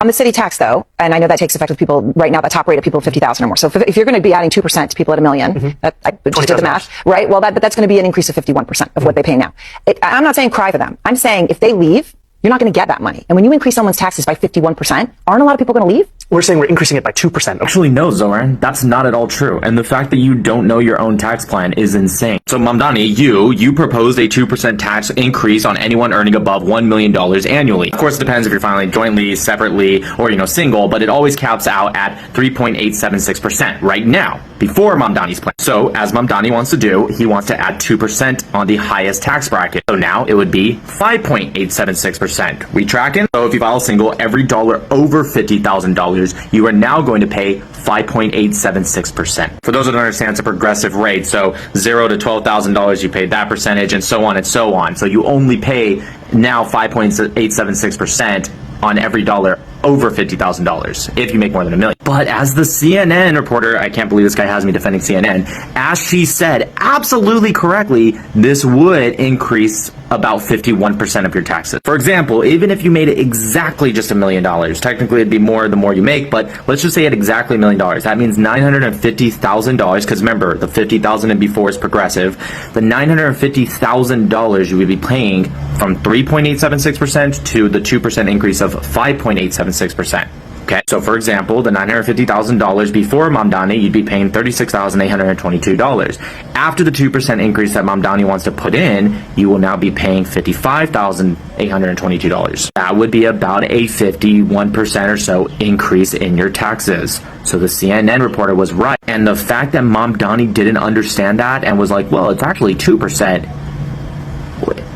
On the city tax, though, and I know that takes effect with people right now, the top rate of people 50,000 or more. So if you're going to be adding 2% to people at $1 million, I just did the math, right? Well, but that's going to be an increase of 51% of what they pay now. I'm not saying cry for them. I'm saying if they leave, you're not going to get that money. And when you increase someone's taxes by 51%, aren't a lot of people going to leave? We're saying we're increasing it by 2%. Actually, no, Zoran. That's not at all true. And the fact that you don't know your own tax plan is insane. So, Mamdani, you proposed a 2% tax increase on anyone earning above $1 million annually. Of course, it depends if you're filing jointly, separately, or, single, but it always caps out at 3.876% right now, before Mamdani's plan. So, as Mamdani wants to do, he wants to add 2% on the highest tax bracket. So now it would be 5.876%. We tracking? So if you file single, every dollar over $50,000, you are now going to pay 5.876%. For those who don't understand, it's a progressive rate. So $0 to $12,000, you pay that percentage, and so on and so on. So you only pay now 5.876% on every dollar over $50,000 if you make more than $1 million. But as the CNN reporter, I can't believe this guy has me defending CNN, as she said absolutely correctly, this would increase about 51% of your taxes. For example, even if you made it exactly just $1 million, technically it'd be more the more you make, but let's just say at exactly $1 million. That means $950,000, because remember, the $50,000 and before is progressive. The $950,000 you would be paying from 3.876% to the 2% increase of 5.876%. Okay, so for example, the $950,000 before Mamdani, you'd be paying $36,822. After the 2% increase that Mamdani wants to put in, you will now be paying $55,822. That would be about a 51% or so increase in your taxes. So the CNN reporter was right. And the fact that Mamdani didn't understand that and was like, well, it's actually 2%.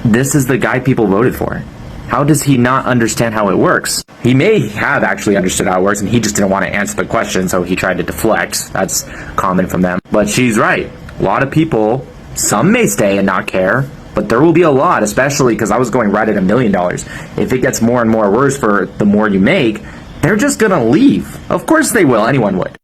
This is the guy people voted for. How does he not understand how it works? He may have actually understood how it works, and he just didn't want to answer the question, so he tried to deflect. That's common from them. But she's right. A lot of people, some may stay and not care, but there will be a lot, especially because I was going right at $1 million. If it gets more and more worse for the more you make, they're just going to leave. Of course they will. Anyone would.